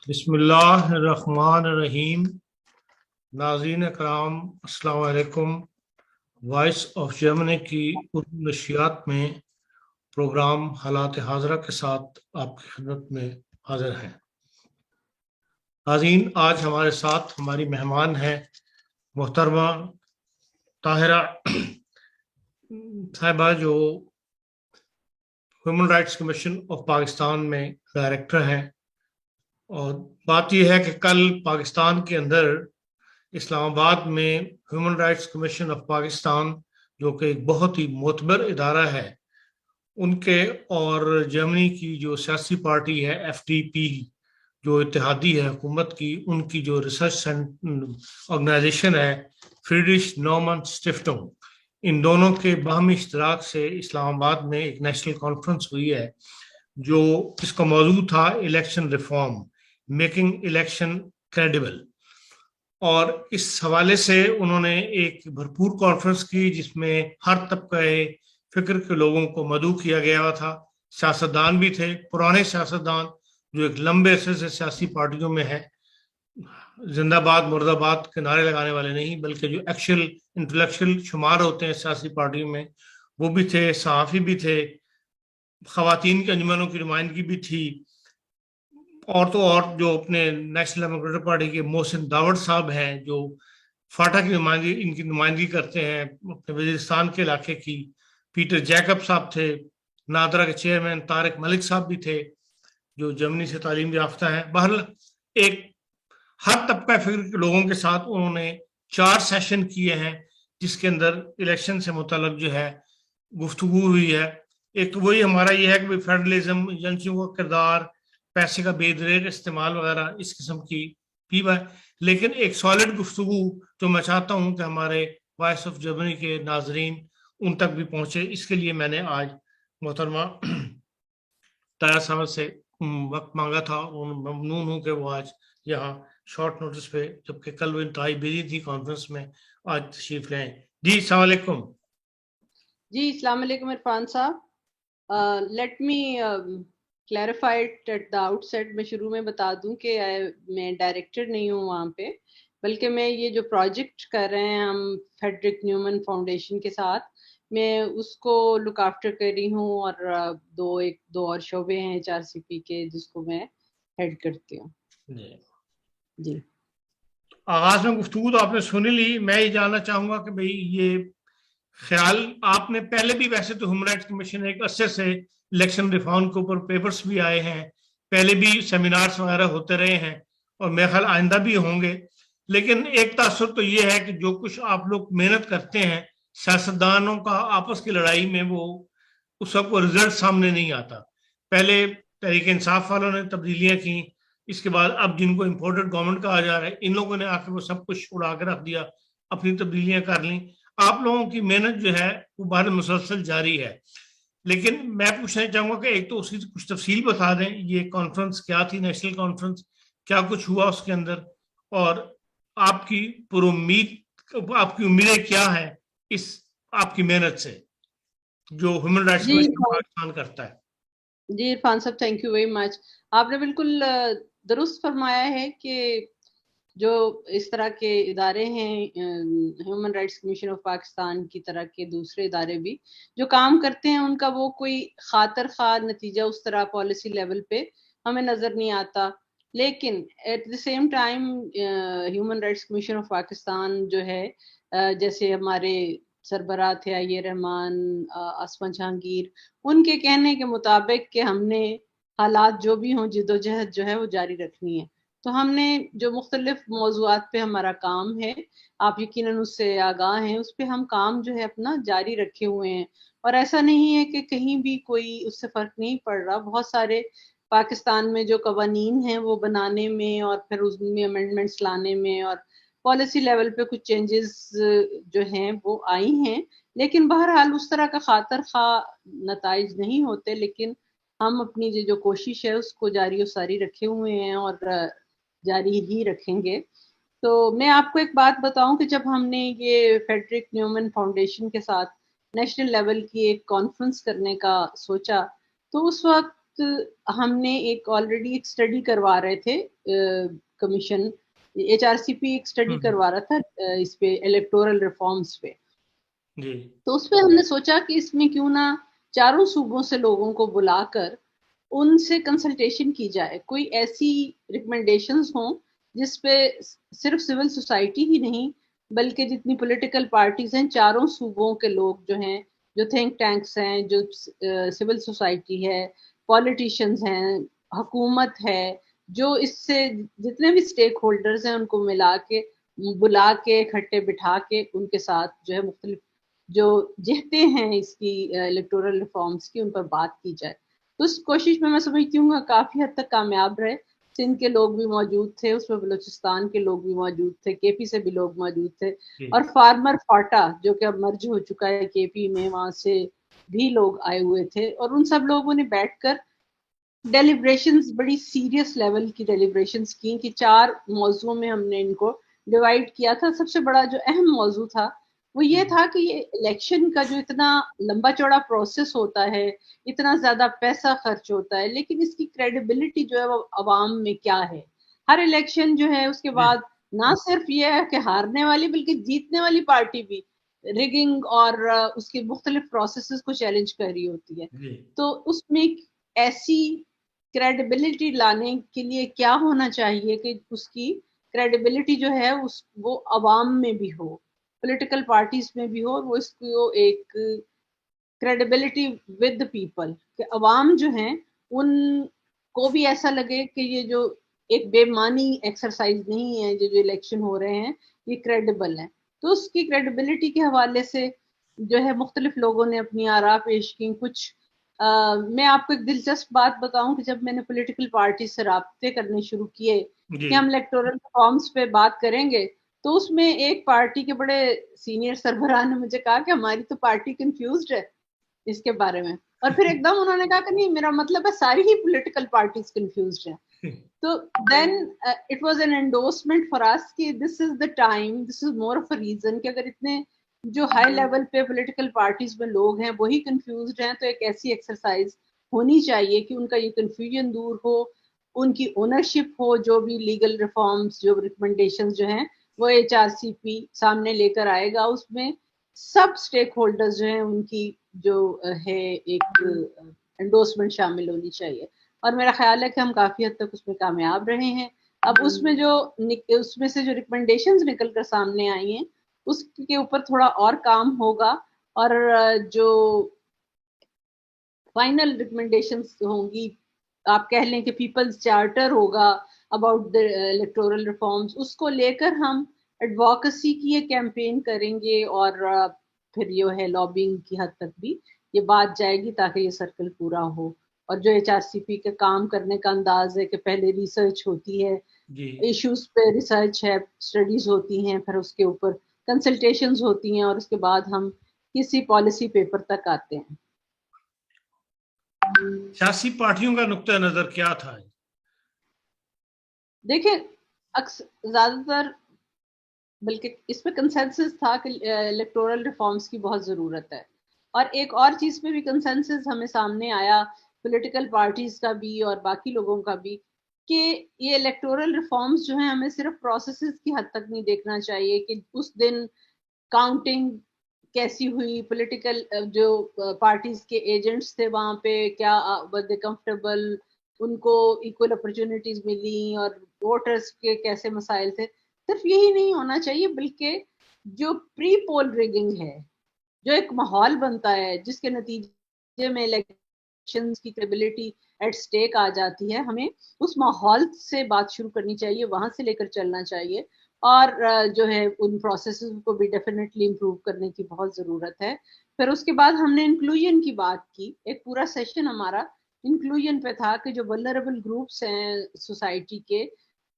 بسم اللہ الرحمن الرحیم. ناظرین اکرام السلام علیکم. وائس آف جرمنی کی اردو نشریات میں پروگرام حالات حاضرہ کے ساتھ آپ کی خدمت میں حاضر ہیں. ناظرین، آج ہمارے ساتھ ہماری مہمان ہیں محترمہ طاہرہ صاحبہ، جو human rights commission of Pakistan میں ڈائریکٹر ہیں. اور بات یہ ہے کہ کل پاکستان کے اندر اسلام آباد میں human rights commission of Pakistan, جو کہ ایک بہت ہی معتبر ادارہ ہے، ان کے اور جرمنی کی جو سیاسی پارٹی ہے ایف ڈی پی، جو اتحادی ہے حکومت کی، ان کی جو ریسرچ آرگنائزیشن ہے فریڈرش نومن اسٹفٹنگ، ان دونوں کے باہمی اشتراک سے اسلام آباد میں ایک نیشنل کانفرنس ہوئی ہے، جو اس کا موضوع تھا election reform, making election credible. اور اس حوالے سے انہوں نے ایک بھرپور کانفرنس کی، جس میں ہر طبقہ فکر کے لوگوں کو مدعو کیا گیا تھا. سیاستدان بھی تھے، پرانے سیاستدان جو ایک لمبے عرصے سے سیاسی پارٹیوں میں ہیں، زندہ باد مرد آباد کے نعرے لگانے والے نہیں، بلکہ جو ایکچوئل انٹلیکچوئل شمار ہوتے ہیں سیاسی پارٹیوں میں، وہ بھی تھے. صحافی بھی تھے، خواتین کی انجمنوں کی نمائندگی بھی تھی، اور تو اور جو اپنے نیشنل ڈیموکریٹک پارٹی کے محسن داوڑ صاحب ہیں، جو فاٹا کی نمائندگی ان کی نمائندگی کرتے ہیں اپنے وزیرستان کے علاقے کی. پیٹر جیکب صاحب تھے. نادرا کے چیئرمین طارق ملک صاحب بھی تھے، جو جرمنی سے تعلیم یافتہ ہیں. بہرحال ایک ہر طبقہ فکر کے لوگوں کے ساتھ انہوں نے 4 سیشن کیے ہیں، جس کے اندر الیکشن سے متعلق جو ہے گفتگو ہوئی ہے. ایک تو وہی ہمارا یہ ہے کہ فیڈرلزم، ایجنسیوں کا کردار، پیسے کا بے دریغ استعمال وغیرہ اس قسم کی بھی ہے. لیکن ایک سالڈ گفتگو جو میں چاہتا ہوں کہ ہمارے وائس آف جرمنی کے ناظرین ان تک بھی پہنچے، اس کے لیے میں نے آج محترمہ طاہرہ صاحب سے وقت مانگا تھا. ممنون ہوں کہ وہ آج یہاں شارٹ نوٹس پہ، جبکہ کل وہ انتہائی بزی تھی کانفرنس میں، آج تشریف لیں. جی السلام علیکم. جی السلام علیکم Irfan sahab. Let me clarified at the outset. میں شروع میں بتا دوں کہ میں ڈائریکٹر نہیں ہوں وہاں پہ، بلکہ میں یہ جو پروجیکٹ کر رہے ہیں ہم فیڈرک نیومن فاؤنڈیشن کے ساتھ، میں اس کو لک آفٹر کر رہی ہوں. اور دو اور شعبے ہیں HRCP کے، جس کو میں ہیڈ کرتی ہوں. جی آغاز میں گفتگو تو آپ نے سنی لی. میں یہ جاننا چاہوں گا کہ بھئی یہ خیال آپ نے پہلے بھی، ویسے تو ہیومن رائٹس کمیشن ایک عرصے سے الیکشن ریفارم کے اوپر پیپرز بھی آئے ہیں، پہلے بھی سیمینارز وغیرہ ہوتے رہے ہیں، اور میرے خیال آئندہ بھی ہوں گے. لیکن ایک تاثر تو یہ ہے کہ جو کچھ آپ لوگ محنت کرتے ہیں سیاستدانوں کا آپس کی لڑائی میں، وہ اس وقت وہ رزلٹ سامنے نہیں آتا. پہلے تحریک انصاف والوں نے تبدیلیاں کی، اس کے بعد اب جن کو امپورٹڈ گورنمنٹ کہا جا رہا ہے، ان لوگوں نے آ کے وہ سب کچھ اڑا کے رکھ دیا، اپنی تبدیلیاں کر لیں. آپ لوگوں کی محنت جو ہے وہ بہر مسلسل جاری ہے. لیکن میں پوچھنا چاہوں گا کہ ایک تو اس کی کچھ تفصیل بتا دیں، یہ کانفرنس کیا تھی، نیشنل کانفرنس کیا کچھ ہوا اس کے اندر، اور آپ کی آپ کی امیدیں کیا ہیں اس آپ کی محنت سے جو ہیومن رائٹس کمیشن پاکستان کرتا ہے. جی عرفان صاحب، تھینک یو ویری مچ. آپ نے بالکل درست فرمایا ہے کہ جو اس طرح کے ادارے ہیں، human rights commission of Pakistan کی طرح کے دوسرے ادارے بھی جو کام کرتے ہیں، ان کا وہ کوئی خاطر خواہ نتیجہ اس طرح پالیسی لیول پہ ہمیں نظر نہیں آتا. لیکن at the same time human rights commission of Pakistan جو ہے، جیسے ہمارے سربراہ تھے عیے رحمان، اسما جہانگیر، ان کے کہنے کے مطابق کہ ہم نے حالات جو بھی ہوں جدوجہد جو ہے وہ جاری رکھنی ہے. تو ہم نے جو مختلف موضوعات پہ ہمارا کام ہے، آپ یقیناً اس سے آگاہ ہیں، اس پہ ہم کام جو ہے اپنا جاری رکھے ہوئے ہیں. اور ایسا نہیں ہے کہ کہیں بھی کوئی اس سے فرق نہیں پڑ رہا. بہت سارے پاکستان میں جو قوانین ہیں وہ بنانے میں، اور پھر اس میں امینڈمنٹس لانے میں، اور پالیسی لیول پہ کچھ چینجز جو ہیں وہ آئی ہیں. لیکن بہرحال اس طرح کا خاطر خواہ نتائج نہیں ہوتے. لیکن ہم اپنی جو کوشش ہے اس کو جاری و ساری رکھے ہوئے ہیں، اور جاری ہی رکھیں گے. تو میں آپ کو ایک بات بتاؤں کہ جب ہم نے یہ فیڈرک نیومن فاؤنڈیشن کے ساتھ نیشنل لیول کی ایک کانفرنس کرنے کا سوچا، تو اس وقت ہم نے ایک آلریڈی ایک اسٹڈی کروا رہے تھے کمیشن HRCP ایک اسٹڈی کروا رہا تھا اس پہ الیکٹورل ریفارمز پہ. تو اس پہ ہم نے سوچا کہ اس میں کیوں نہ چاروں صوبوں سے لوگوں کو بلا کر ان سے کنسلٹیشن کی جائے, کوئی ایسی ریکمنڈیشنز ہوں جس پہ صرف سول سوسائٹی ہی نہیں بلکہ جتنی پولیٹیکل پارٹیز ہیں چاروں صوبوں کے لوگ جو ہیں, جو تھنک ٹینکس ہیں, جو سول سوسائٹی ہے, پولیٹیشینز ہیں, حکومت ہے, جو اس سے جتنے بھی اسٹیک ہولڈرز ہیں ان کو ملا کے بلا کے اکٹھے بٹھا کے ان کے ساتھ جو ہے مختلف جو جہتیں ہیں اس کی الیکٹورل ریفارمز کی ان پر بات کی جائے. تو اس کوشش میں سمجھتی ہوں کافی حد تک کامیاب رہے. سندھ کے لوگ بھی موجود تھے اس میں, بلوچستان کے لوگ بھی موجود تھے, KP سے بھی لوگ موجود تھے, اور فارمر فاٹا جو کہ اب مرج ہو چکا ہے KP میں, وہاں سے بھی لوگ آئے ہوئے تھے. اور ان سب لوگوں نے بیٹھ کر ڈیلیبریشنز, بڑی سیریس لیول کی ڈیلیبریشنز کی کہ 4 موضوعوں میں ہم نے ان کو ڈیوائڈ کیا تھا. سب سے بڑا جو اہم موضوع تھا وہ یہ تھا کہ یہ الیکشن کا جو اتنا لمبا چوڑا پروسیس ہوتا ہے, اتنا زیادہ پیسہ خرچ ہوتا ہے, لیکن اس کی کریڈیبلٹی جو ہے وہ عوام میں کیا ہے. ہر الیکشن جو ہے اس کے بعد نہ صرف یہ ہے کہ ہارنے والی بلکہ جیتنے والی پارٹی بھی ریگنگ اور اس کے مختلف پروسیسز کو چیلنج کر رہی ہوتی ہے. تو اس میں ایسی کریڈیبلٹی لانے کے لیے کیا ہونا چاہیے کہ اس کی کریڈیبلٹی جو ہے وہ عوام میں بھی ہو, پولیٹیکل پارٹیز میں بھی ہو, اور وہ اس کو ایک کریڈیبلٹی ود پیپل کہ عوام جو ہیں ان کو بھی ایسا لگے کہ یہ جو ایک بے معنی ایکسرسائز نہیں ہے, جو الیکشن ہو رہے ہیں یہ کریڈیبل ہے. تو اس کی کریڈیبلٹی کے حوالے سے جو ہے مختلف لوگوں نے اپنی آراء پیش کی. کچھ میں آپ کو ایک دلچسپ بات بتاؤں کہ جب میں نے پولیٹیکل پارٹی سے رابطے کرنے شروع کیے کہ ہم الیکٹورل ریفارمز پہ بات کریں گے, تو اس میں ایک پارٹی کے بڑے سینئر سربراہ نے مجھے کہا کہ ہماری تو پارٹی کنفیوزڈ ہے اس کے بارے میں. اور پھر ایک دم انہوں نے کہا کہ نہیں, میرا مطلب ہے ساری ہی پولیٹیکل پارٹیز کنفیوزڈ ہیں. تو then it was an endorsement for us کہ this is the time, this is more of a reason کہ اگر اتنے جو ہائی لیول پہ پولیٹیکل پارٹیز میں لوگ ہیں وہی کنفیوزڈ ہیں تو ایک ایسی ایکسرسائز ہونی چاہیے کہ ان کا یہ کنفیوژن دور ہو, ان کی اونرشپ ہو, جو بھی لیگل ریفارمز جو ریکمنڈیشنز جو ہیں وہ HRCP سامنے لے کر آئے گا. اس میں سب اسٹیک ہولڈرز جو ہیں ان کی جو ہے ایک انڈورسمنٹ شامل ہونی چاہیے, اور میرا خیال ہے کہ ہم کافی حد تک اس میں کامیاب رہے ہیں. اب اس میں سے جو ریکمنڈیشنز نکل کر سامنے آئی ہیں اس کے اوپر تھوڑا اور کام ہوگا, اور جو فائنل ریکمنڈیشنز ہوں گی, آپ کہہ لیں کہ پیپلز چارٹر ہوگا اباؤٹ دا الیکٹورل ریفارمز, اس کو لے کر ہم ایڈووکیسی کی یہ کیمپین کریں گے, اور پھر یہ ہے لابنگ کی حد تک بھی یہ بات جائے گی تاکہ یہ سرکل پورا ہو. اور جو HRCP کے کام کرنے کا انداز ہے کہ پہلے ریسرچ ہوتی ہے, ایشوز پہ ریسرچ ہے, اسٹڈیز ہوتی ہیں, پھر اس کے اوپر کنسلٹیشنز ہوتی ہیں, اور اس کے بعد ہم کسی پالیسی پیپر تک آتے ہیں. سیاسی پارٹیوں کا نقطہ نظر کیا تھا؟ دیکھیں زیادہ تر بلکہ اس پہ کنسنسس تھا کہ الیکٹورل ریفارمز کی بہت ضرورت ہے, اور ایک اور چیز پہ بھی کنسنسس ہمیں سامنے آیا پولیٹیکل پارٹیز کا بھی اور باقی لوگوں کا بھی کہ یہ الیکٹورل ریفارمز جو ہیں ہمیں صرف پروسیسز کی حد تک نہیں دیکھنا چاہیے کہ اس دن کاؤنٹنگ کیسی ہوئی, پولیٹیکل جو پارٹیز کے ایجنٹس تھے وہاں پہ کیا ود کمفرٹیبل, ان کو ایکول اپرچونٹیز ملی, اور ووٹرز کے کیسے مسائل تھے. صرف یہی نہیں ہونا چاہیے بلکہ جو پری پول ریگنگ ہے, جو ایک ماحول بنتا ہے جس کے نتیجے میں الیکشنز کی کریڈیبلٹی ایٹ سٹیک آ جاتی ہے, ہمیں اس ماحول سے بات شروع کرنی چاہیے, وہاں سے لے کر چلنا چاہیے, اور جو ہے ان پروسیسز کو بھی ڈیفینیٹلی امپروو کرنے کی بہت ضرورت ہے. پھر اس کے بعد ہم نے انکلوژن کی بات کی, ایک پورا سیشن ہمارا انکلوژن پہ تھا کہ جو ولنریبل گروپس ہیں سوسائٹی کے,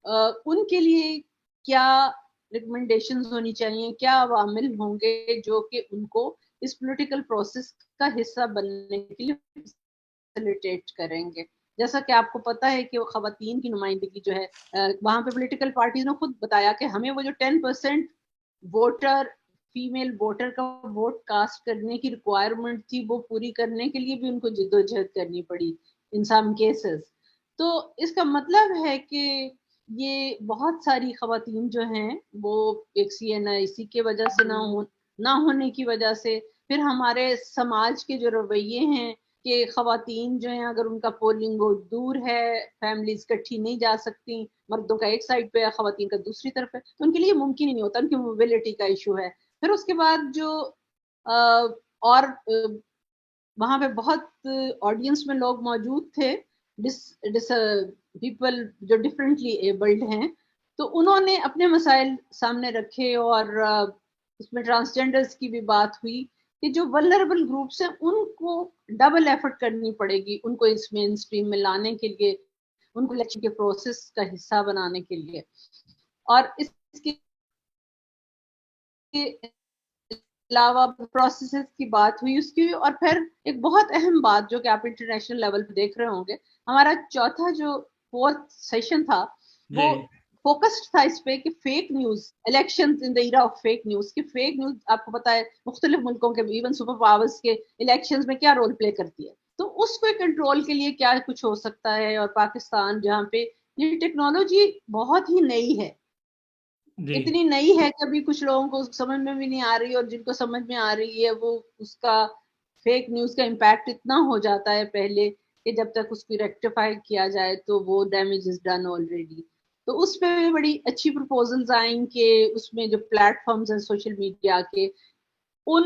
ان کے لیے کیا ریکمنڈیشنز ہونی چاہیے, کیا عوامل ہوں گے جو کہ ان کو اس پولیٹیکل پروسیس کا حصہ بننے کے لیے فیسیلیٹیٹ کریں گے. جیسا کہ آپ کو پتا ہے کہ وہ خواتین کی نمائندگی جو ہے وہاں پہ پولیٹیکل پارٹیز نے خود بتایا کہ ہمیں وہ جو 10% ووٹر فیمیل ووٹر کا ووٹ کاسٹ کرنے کی ریکوائرمنٹ تھی وہ پوری کرنے کے لیے بھی ان کو جدوجہد کرنی پڑی in some cases. تو اس کا مطلب ہے کہ یہ بہت ساری خواتین جو ہیں وہ ایک CNIC کی وجہ سے نہ ہونے کی وجہ سے، پھر ہمارے سماج کے جو رویے ہیں کہ خواتین جو ہیں اگر ان کا پولنگ وہ دور ہے، فیملیز کٹھی نہیں جا سکتی، مردوں کا ایک سائڈ پہ ہے، خواتین کا دوسری طرف ہے، تو ان کے لیے ممکن ہی نہیں ہوتا، ان کی موبلٹی کا ایشو ہے. پھر اس کے بعد جو اور وہاں پہ بہت آڈینس میں لوگ موجود تھے پیپل جو ڈفرینٹلی ایبلڈ ہیں، تو انہوں نے اپنے مسائل سامنے رکھے، اور اس میں ٹرانسجینڈرز کی بھی بات ہوئی کہ جو ولنریبل گروپس ہیں ان کو ڈبل ایفرٹ کرنی پڑے گی ان کو اس مین اسٹریم میں لانے کے لیے، ان کو الیکشن کے پروسیس کا حصہ بنانے کے لیے. اور اس کے علاوہ پروسیسز کی بات ہوئی اس کی. اور پھر ایک بہت اہم بات جو کہ آپ انٹرنیشنل لیول پہ دیکھ رہے ہوں گے، ہمارا چوتھا جو 4th سیشن تھا وہ فوکسڈ تھا اس پہ کہ fake news, elections in the era of fake news, کہ فیک نیوز آپ کو پتا ہے مختلف ملکوں کے ایون سپر پاورز کے الیکشنز میں کیا رول پلے کرتی ہے، تو اس کو کنٹرول کے لیے کیا کچھ ہو سکتا ہے. اور پاکستان جہاں پہ یہ ٹیکنالوجی بہت ہی نئی ہے، اتنی نئی ہے کہ ابھی کچھ لوگوں کو سمجھ میں بھی نہیں آ رہی، اور جن کو سمجھ میں آ رہی ہے وہ اس کا فیک نیوز کا امپیکٹ اتنا ہو جاتا ہے پہلے کہ جب تک اس کو ریکٹیفائی کیا جائے تو وہ ڈیمیج از ڈن آلریڈی. تو اس پہ بڑی اچھی پروپوزلز آئیں کہ اس میں جو پلیٹ فارمز ہیں سوشل میڈیا کے ان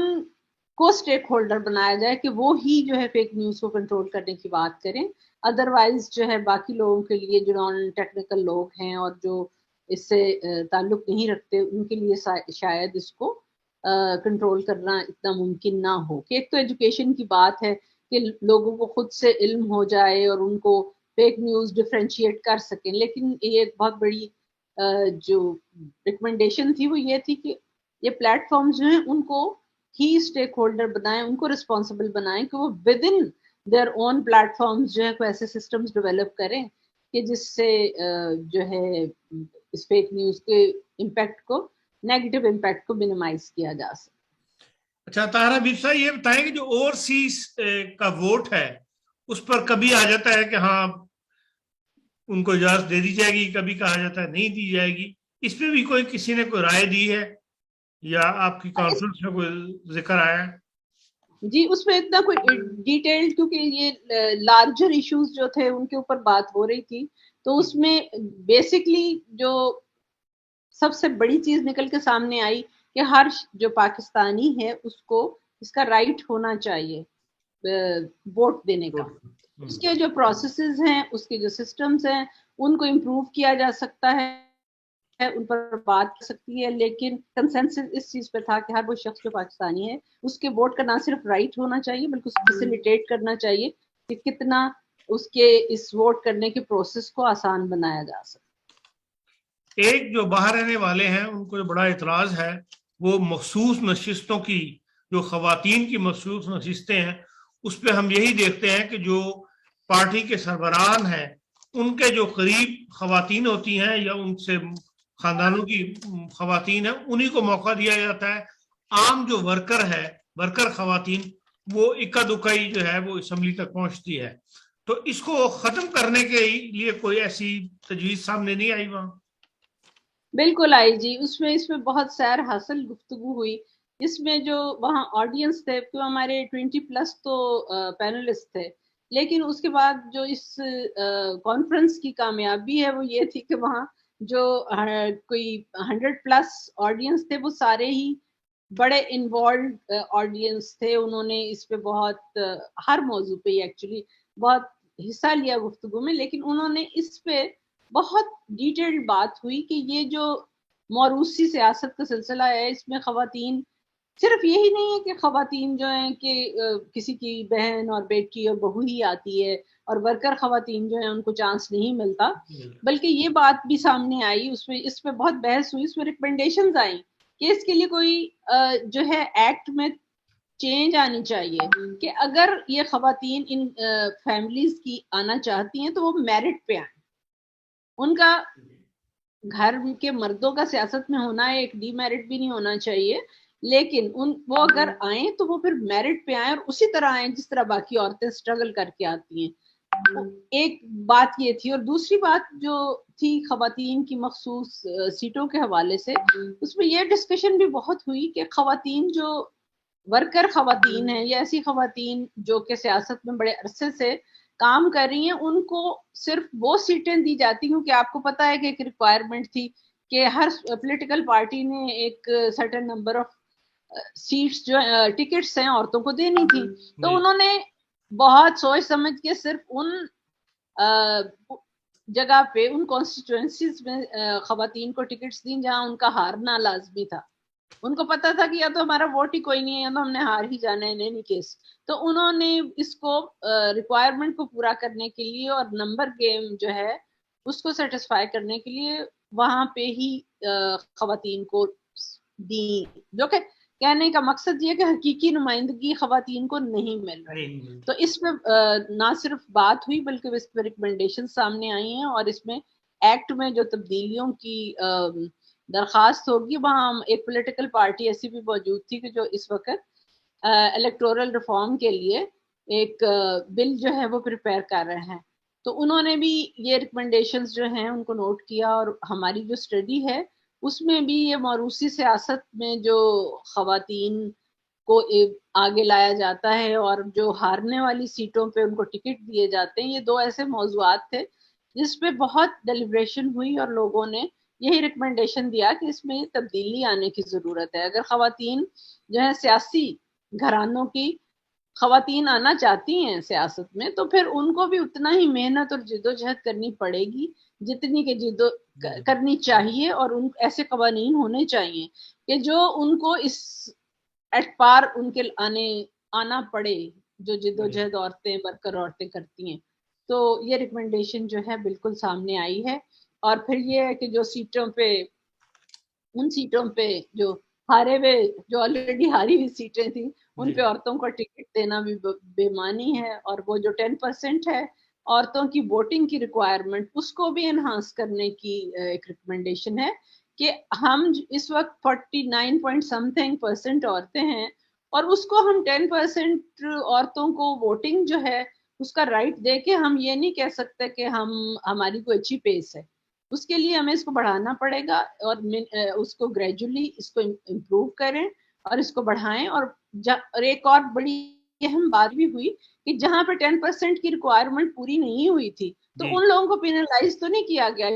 کو اسٹیک ہولڈر بنایا جائے کہ وہ ہی جو ہے فیک نیوز کو کنٹرول کرنے کی بات کریں. ادروائز جو ہے باقی لوگوں کے لیے جو نان ٹیکنیکل لوگ ہیں اور جو اس سے تعلق نہیں رکھتے ان کے لیے شاید اس کو کنٹرول کرنا اتنا ممکن نہ ہو. کہ ایک تو ایجوکیشن کی بات ہے کہ لوگوں کو خود سے علم ہو جائے اور ان کو فیک نیوز ڈفرینشیٹ کر سکیں، لیکن یہ ایک بہت بڑی جو ریکمنڈیشن تھی وہ یہ تھی کہ یہ پلیٹ فارمز جو ہیں ان کو ہی اسٹیک ہولڈر بنائیں، ان کو رسپانسبل بنائیں کہ وہ within their own platforms جو ہے کوئی ایسے سسٹمز ڈیولپ کریں کہ جس سے جو ہے اس فیک نیوز کے امپیکٹ کو، نیگیٹو امپیکٹ کو منیمائز کیا جا سکے. اچھا طاہرہ حبیب صاحب یہ بتائیں کہ جو اوورسیز کا ووٹ ہے اس پر کبھی آ جاتا ہے کہ ہاں ان کو اجازت دے دی جائے گی، کبھی کہا جاتا ہے نہیں دی جائے گی، اس پہ بھی کوئی کسی نے کوئی رائے دی ہے یا آپ کی کانفرنس میں کوئی ذکر آیا ہے؟ جی اس میں اتنا کوئی ڈیٹیل، کیونکہ یہ لارجر ایشوز جو تھے ان کے اوپر بات ہو رہی تھی، تو اس میں بیسکلی جو سب سے بڑی چیز نکل کے سامنے آئی کہ ہر جو پاکستانی ہے اس کو اس کا رائٹ ہونا چاہیے ووٹ دینے کا. اس کے جو پروسیسز ہیں، اس کے جو سسٹمز ہیں ان کو امپروو کیا جا سکتا ہے، ان پر بات کر سکتی ہے، لیکن کنسنسس اس چیز پہ تھا کہ ہر وہ شخص جو پاکستانی ہے اس کے ووٹ کا نہ صرف رائٹ ہونا چاہیے بلکہ اس کو فیسیلیٹیٹ کرنا چاہیے کہ کتنا اس کے اس ووٹ کرنے کے پروسیس کو آسان بنایا جا سکے. ایک جو باہر رہنے والے ہیں ان کو جو بڑا اعتراض ہے وہ مخصوص نشستوں کی، جو خواتین کی مخصوص نشستیں ہیں اس پہ ہم یہی دیکھتے ہیں کہ جو پارٹی کے سربراہان ہیں ان کے جو قریب خواتین ہوتی ہیں یا ان سے خاندانوں کی خواتین ہیں انہی کو موقع دیا جاتا ہے. عام جو ورکر خواتین وہ اکا دکائی جو ہے وہ اسمبلی تک پہنچتی ہے. تو اس کو ختم کرنے کے لیے کوئی ایسی تجویز سامنے نہیں آئی وہاں؟ بالکل آئی جی، اس میں بہت سیر حاصل گفتگو ہوئی. اس میں جو وہاں آڈینس تھے تو ہمارے 20+ تو پینلسٹ تھے، لیکن اس کے بعد جو اس کانفرنس کی کامیابی ہے وہ یہ تھی کہ وہاں جو کوئی 100+ آڈینس تھے وہ سارے ہی بڑے انوالوڈ آڈینس تھے. انہوں نے اس پہ بہت ہر موضوع پہ ایکچولی بہت حصہ لیا گفتگو میں، لیکن انہوں نے اس پہ بہت ڈیٹیلڈ بات ہوئی کہ یہ جو موروثی سیاست کا سلسلہ ہے اس میں خواتین صرف یہی نہیں ہے کہ خواتین جو ہیں کہ کسی کی بہن اور بیٹی اور بہو ہی آتی ہے اور ورکر خواتین جو ہیں ان کو چانس نہیں ملتا، بلکہ یہ بات بھی سامنے آئی. اس پہ بہت بحث ہوئی، اس میں ریکمنڈیشنز آئیں کہ اس کے لیے کوئی جو ہے ایکٹ میں چینج آنی چاہیے کہ اگر یہ خواتین ان فیملیز کی آنا چاہتی ہیں تو وہ میرٹ پہ آئیں. ان کا گھر کے مردوں کا سیاست میں ہونا ہے، ایک ڈی میرٹ بھی نہیں ہونا چاہیے، لیکن وہ اگر آئیں تو وہ پھر میرٹ پہ آئیں اور اسی طرح آئیں جس طرح باقی عورتیں سٹرگل کر کے آتی ہیں. ایک بات یہ تھی. اور دوسری بات جو تھی خواتین کی مخصوص سیٹوں کے حوالے سے, اس میں یہ ڈسکشن بھی بہت ہوئی کہ خواتین جو ورکر خواتین ہیں یا ایسی خواتین جو کہ سیاست میں بڑے عرصے سے کام کر رہی ہیں, ان کو صرف وہ سیٹیں دی جاتی ہیں, کہ آپ کو پتا ہے کہ ایک ریکوائرمنٹ تھی کہ ہر پولیٹیکل پارٹی نے ایک سرٹن نمبر آف سیٹس جو ٹکٹس ہیں عورتوں کو دینی تھی. تو انہوں نے بہت سوچ سمجھ کے صرف ان جگہ پہ, ان کانسٹیٹوئنسیز میں خواتین کو ٹکٹس دیں جہاں ان کا ہارنا لازمی تھا. ان کو پتا تھا کہ یا تو ہمارا ووٹ ہی کوئی نہیں ہے یا تو ہم نے ہار ہی جانا ہے ان اینی کیس. تو انہوں نے اس کو ریکوائرمنٹ کو پورا کرنے کے لیے اور نمبر گیم جو ہے اس کو سیٹسفائی کرنے کے لیے وہاں پہ ہی خواتین کو دی, جو کہ کہنے کا مقصد یہ کہ حقیقی نمائندگی خواتین کو نہیں مل رہی. تو اس میں نہ صرف بات ہوئی بلکہ اس میں ریکمنڈیشن سامنے آئی ہیں, اور اس میں ایکٹ میں جو تبدیلیوں کی درخواست ہوگی, وہاں ایک پولیٹیکل پارٹی ایسی بھی موجود تھی کہ جو اس وقت الیکٹورل ریفارم کے لیے ایک بل جو ہے وہ پریپئر کر رہے ہیں. تو انہوں نے بھی یہ ریکمنڈیشنز جو ہیں ان کو نوٹ کیا, اور ہماری جو اسٹڈی ہے اس میں بھی یہ موروثی سیاست میں جو خواتین کو آگے لایا جاتا ہے اور جو ہارنے والی سیٹوں پہ ان کو ٹکٹ دیے جاتے ہیں, یہ دو ایسے موضوعات تھے جس پہ بہت ڈیلیبریشن ہوئی, اور لوگوں نے یہی ریکمنڈیشن دیا کہ اس میں تبدیلی آنے کی ضرورت ہے. اگر خواتین جو ہے سیاسی گھرانوں کی خواتین آنا چاہتی ہیں سیاست میں, تو پھر ان کو بھی اتنا ہی محنت اور جدوجہد کرنی پڑے گی جتنی کہ کرنی چاہیے, اور ان ایسے قوانین ہونے چاہیے کہ جو ان کو اس ایٹ پار ان کے آنا پڑے جو جدوجہد عورتیں ورکر عورتیں کرتی ہیں. تو یہ ریکمنڈیشن جو ہے بالکل سامنے آئی ہے. اور پھر یہ ہے کہ جو سیٹوں پہ, ان سیٹوں پہ جو ہارے ہوئے, جو آلریڈی ہاری ہوئی سیٹیں تھیں, ان پہ عورتوں کو ٹکٹ دینا بھی بے معنی ہے. اور وہ جو 10% ہے عورتوں کی ووٹنگ کی ریکوائرمنٹ, اس کو بھی انہانس کرنے کی ایک ریکمنڈیشن ہے کہ ہم اس وقت 49% عورتیں ہیں, اور اس کو ہم 10% عورتوں کو ووٹنگ جو ہے اس کا رائٹ دے کے ہم یہ نہیں کہہ سکتے کہ ہماری کوئی اچھی پیس ہے. اس کے لیے ہمیں اس کو بڑھانا پڑے گا, اور اس کو گریجولی اس کو امپروو کریں اور اس کو بڑھائیں. اور ایک اور بڑی اہم بات بھی ہوئی کہ جہاں پہ 10% کی ریکوائرمنٹ پوری نہیں ہوئی تھی, تو ان لوگوں کو پینلائز تو نہیں کیا گیا.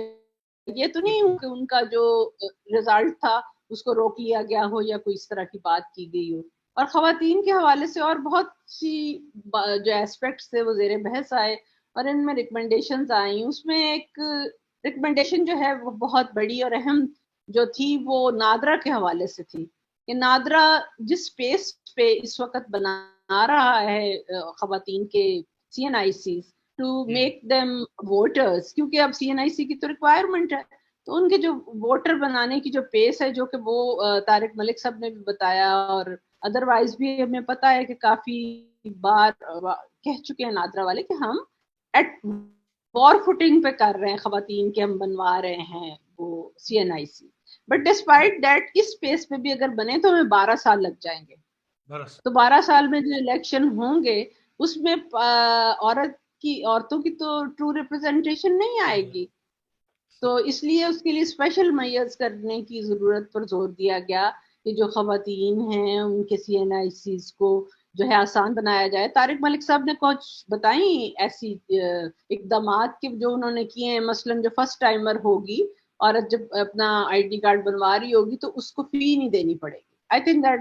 یہ تو نہیں ہو کہ ان کا جو رزلٹ تھا اس کو روک لیا گیا ہو یا کوئی اس طرح کی بات کی گئی ہو. اور خواتین کے حوالے سے اور بہت سی جو ایسپیکٹس تھے وہ زیر بحث آئے, اور ان میں ریکمنڈیشنز آئیں. اس میں ایک ریکمنڈیشن جو ہے وہ بہت بڑی اور اہم جو تھی وہ نادرا کے حوالے سے تھی, کہ نادرا جس پیس پہ اس وقت بنا رہا ہے خواتین کے CNICs to make them voters, کیونکہ اب CNIC کی تو ریکوائرمنٹ ہے, تو ان کے جو ووٹر بنانے کی جو پیس ہے, جو کہ وہ طارق ملک صاحب نے بھی بتایا, اور ادروائز بھی ہمیں پتا ہے کہ کافی بار کہہ چکے ہیں نادرا والے کہ ہم ایٹ وار فوٹنگ پہ کر رہے ہیں خواتین کے, ہم بنوا رہے ہیں وہ CNIC. بٹ ڈسپائٹ دیٹ اس پیس پہ بھی اگر بنے تو ہمیں 12 سال لگ جائیں گے. تو 12 سال میں جو الیکشن ہوں گے اس میں عورتوں کی تو ٹرو ریپرزنٹیشن نہیں آئے گی. تو اس لیے اس کے لیے اسپیشل میئرز کرنے کی ضرورت پر زور دیا گیا کہ جو خواتین ہیں ان کے CNICs کو جو ہے آسان بنایا جائے. طارق ملک صاحب نے کچھ بتائیں ایسی اقدامات کہ جو انہوں نے کیے ہیں, مثلاً جو فرسٹ ٹائمر ہوگی عورت جب اپنا ID کارڈ بنوا رہی ہوگی تو اس کو فی نہیں دینی پڑے گی. I think that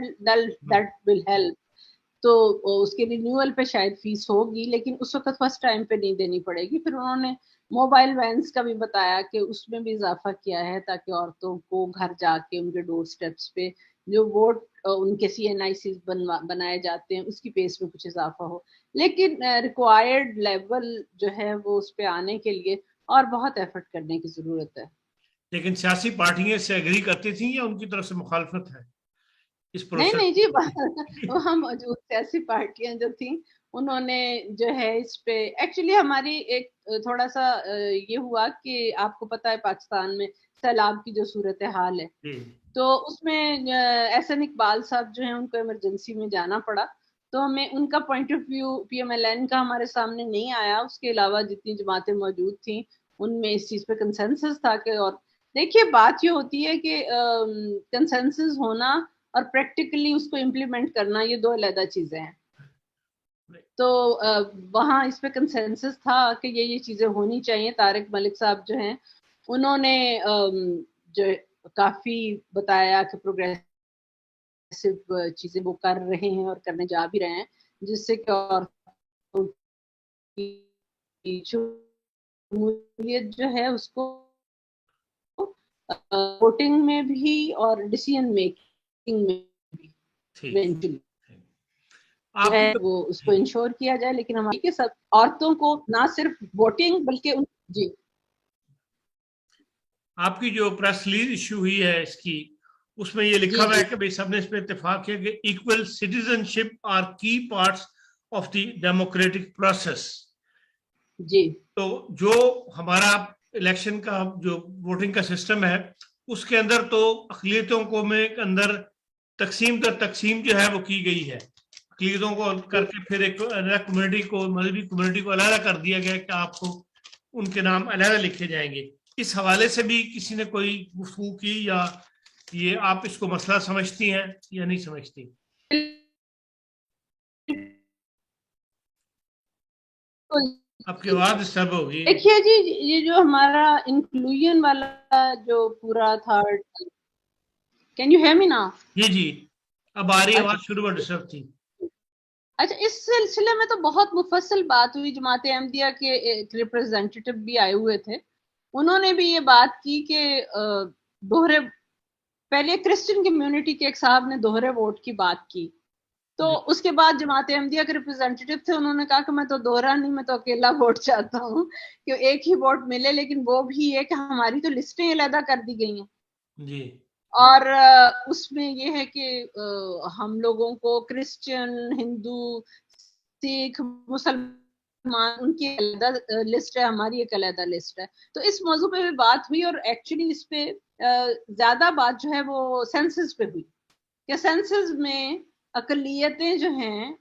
will help. تو اس کے رینیول پہ شاید فیس ہوگی, لیکن اس وقت فرسٹ ٹائم پہ نہیں دینی پڑے گی. پھر انہوں نے موبائل وینس کا بھی بتایا کہ اس میں بھی اضافہ کیا ہے تاکہ عورتوں کو گھر جا کے ان کے ڈور سٹیپس پہ جو ووٹ ان کے CNICs بنائے جاتے ہیں اس کی پیس میں کچھ اضافہ ہو. لیکن ریکوائرڈ لیول جو ہے وہ اس پہ آنے کے لیے اور بہت ایفرٹ کرنے کی ضرورت ہے. لیکن سیاسی پارٹیاں سے اگری کرتی تھیں یا ان کی طرف سے مخالفت ہے اس پروسیس؟ نہیں جی, وہاں موجود سیاسی پارٹیاں جو تھیں انہوں نے جو ہے اس پہ ایکچولی ہماری ایک تھوڑا سا یہ ہوا کہ آپ کو پتا ہے پاکستان میں سیلاب کی جو صورتحال ہے, تو اس میں احسن اقبال صاحب جو ہیں ان کو ایمرجنسی میں جانا پڑا. تو ہمیں ان کا point of view P M L N کا ہمارے سامنے نہیں آیا. اس کے علاوہ جتنی جماعتیں موجود تھیں ان میں اس چیز پہ کنسنسس تھا کہ, اور دیکھیے بات یہ ہوتی ہے کہ کنسنسس ہونا اور پریکٹیکلی اس کو امپلیمنٹ کرنا یہ دو علیحدہ چیزیں ہیں. تو وہاں اس پہ کنسنسس تھا کہ یہ چیزیں ہونی چاہیے. طارق ملک صاحب جو ہیں انہوں نے جو کافی بتایا کہ پروگریسو چیزیں وہ کر رہے ہیں اور کرنے جا بھی رہے ہیں, جس سے کہ عورتوں کی شمولیت جو ہے اس کو ووٹنگ میں بھی اور ڈیسیژن میکنگ میں بھی ایونچولی ہے وہ اس کو انشور کیا جائے. لیکن ہماری کے سب عورتوں کو نہ صرف ووٹنگ بلکہ جی آپ کی جو پریس ریلیز ایشو ہوئی ہے اس کی, اس میں یہ لکھا ہوا ہے کہ سب نے اس پہ اتفاق کیا کہ equal citizenship are key parts of the democratic process. جی تو جو ہمارا الیکشن کا جو ووٹنگ کا سسٹم ہے اس کے اندر تو اقلیتوں کو میں اندر تقسیم جو ہے وہ کی گئی ہے. اقلیتوں کو کر کے پھر ایک کمیونٹی کو, مذہبی کمیونٹی کو علیحدہ کر دیا گیا کہ آپ کو ان کے نام علیحدہ لکھے جائیں گے. اس حوالے سے بھی کسی نے کوئی گفتگو کی, یا یہ آپ اس کو مسئلہ سمجھتی ہیں یا نہیں سمجھتی؟ آپ کی آواز ڈسٹرب ہوگی. دیکھیے جی یہ جو ہمارا انکلوژن والا جو پورا تھا, کین یو ہیئر می نا؟ جی اب آ رہی آواز, شروع میں ڈسٹرب تھی. اچھا, اس سلسلے میں تو بہت مفصل بات ہوئی. جماعت احمدیہ کے ایک ریپرزینٹیٹو بھی آئے ہوئے تھے, انہوں نے بھی یہ بات کی کہ دوہرے, پہلے کرسچن کمیونٹی کے ایک صاحب نے دوہرے ووٹ کی بات کی, تو اس کے بعد جماعت احمدیہ کے ریپرزینٹیٹو تھے, انہوں نے کہا کہ میں تو دوہرا نہیں, میں تو اکیلا ووٹ چاہتا ہوں کہ ایک ہی ووٹ ملے. لیکن وہ بھی ہے کہ ہماری تو لسٹیں علیحدہ کر دی گئی ہیں جی, اور اس میں یہ ہے کہ ہم لوگوں کو کرسچن, ہندو, سکھ, مسلمان ان کی علیحدہ لسٹ ہے, ہماری ایک علیحدہ لسٹ ہے. تو اس موضوع پہ بھی بات ہوئی, اور ایکچولی اس پہ زیادہ بات جو ہے وہ سینسس پہ ہوئی کہ سینسس میں اقلیتیں جو ہیں,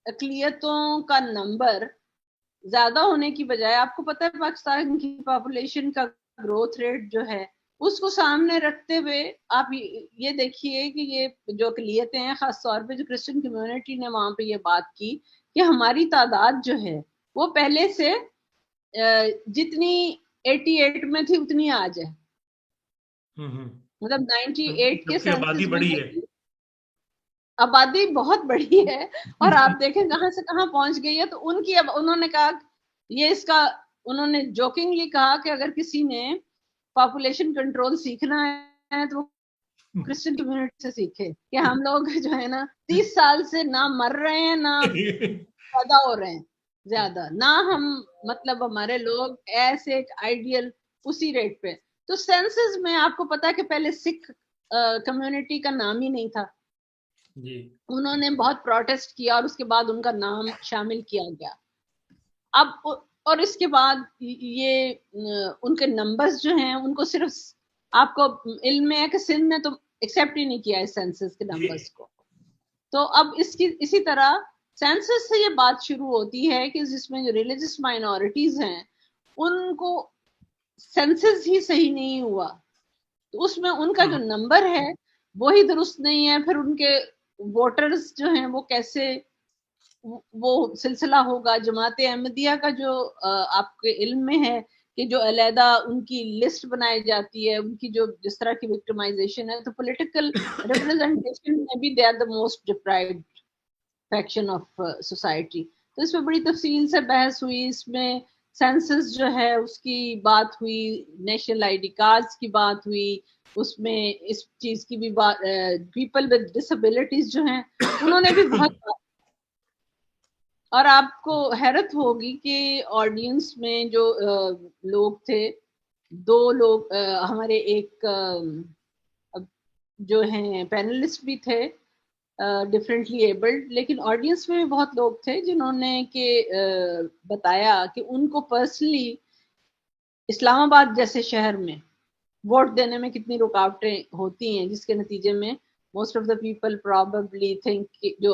اقلیتوں کا نمبر زیادہ ہونے کی بجائے, آپ کو پتہ ہے پاکستان کی پاپولیشن کا گروتھ ریٹ جو ہے اس کو سامنے رکھتے ہوئے آپ یہ دیکھیے کہ یہ جو اقلیتیں ہیں, خاص طور پہ جو کرسچن کمیونٹی نے وہاں پہ یہ بات کی کہ ہماری تعداد جو ہے وہ پہلے سے جتنی 88 میں تھی اتنی آج ہے. مطلب 98 کے سینسس میں آبادی بہت بڑی ہے, اور آپ دیکھیں کہاں سے کہاں پہنچ گئی ہے. تو ان کی, اب انہوں نے کہا یہ اس کا, انہوں نے جوکنگلی کہا کہ اگر کسی نے پاپولیشن کنٹرول سیکھنا ہے تو کرسچن کمیونٹی سے سیکھے کہ ہم لوگ جو ہے نا 30 سال سے نہ مر رہے ہیں نہ پیدا ہو رہے ہیں زیادہ, نہ ہم مطلب ہمارے لوگ ایسے ایک آئیڈیل اسی ریٹ پہ. تو سینسز میں آپ کو پتا ہے کہ پہلے سکھ کمیونٹی کا نام ہی نہیں تھا, انہوں نے بہت پروٹیسٹ کیا اور اس کے بعد ان کا نام شامل کیا گیا. اب اور اس کے بعد یہ ان کے نمبرز جو ہیں ان کو صرف, آپ کو علم میں ہے کہ سندھ میں تو ایکسیپٹ ہی نہیں کیا ہے سینسس کے نمبرز کو. تو اب اسی طرح سینسس سے یہ بات شروع ہوتی ہے کہ جس میں جو ریلیجس مائنورٹیز ہیں ان کو سینسس ہی صحیح نہیں ہوا, تو اس میں ان کا جو نمبر ہے وہی درست نہیں ہے. پھر ان کے ووٹرز جو ہیں وہ کیسے, وہ سلسلہ ہوگا. جماعت احمدیہ کا جو آپ کے علم میں ہے کہ جو علیحدہ ان کی لسٹ بنائی جاتی ہے, ان کی جو جس طرح کی وکٹمائزیشن ہے, تو پولیٹیکل ریپرزنٹیشن میں بھی they are the most deprived faction of society. تو اس میں بڑی تفصیل سے بحث ہوئی, اس میں سینسس جو ہے اس کی بات ہوئی, نیشنل آئی ڈی کارڈز کی بات ہوئی, اس میں اس چیز کی بھی بات, پیپل ود ڈسیبلٹیز جو ہیں انہوں نے بھی بہت بات. اور آپ کو حیرت ہوگی کہ آڈینس میں جو لوگ تھے, 2 لوگ ہمارے ایک جو ہیں پینلسٹ بھی تھے ڈفرینٹلی ایبلڈ, لیکن آڈینس میں بھی بہت لوگ تھے جنہوں نے کہ بتایا کہ ان کو پرسنلی اسلام آباد جیسے شہر میں ووٹ دینے میں کتنی رکاوٹیں ہوتی ہیں, جس کے نتیجے میں most of the people probably think جو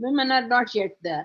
women are not yet there,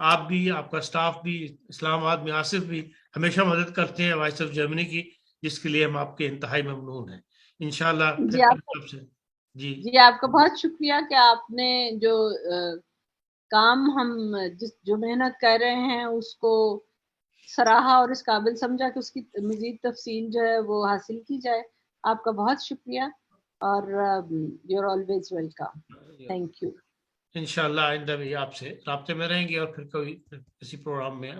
آپ بھی, آپ کا سٹاف بھی, اسلام آباد میں آصف بھی ہمیشہ مدد کرتے ہیں وائس آف جرمنی کی, جس کے لیے ہم آپ کے انتہائی ممنون ہیں. انشاءاللہ جی پھر سے جی آپ کا بہت شکریہ کہ آپ نے جو کام ہم جو محنت کر رہے ہیں اس کو سراہا اور اس قابل سمجھا کہ اس کی مزید تفصیل جو ہے وہ حاصل کی جائے. آپ کا بہت شکریہ اور you are always welcome. Thank you. انشاءاللہ آئندہ بھی آپ سے رابطے میں رہیں گے اور پھر کبھی کسی پروگرام میں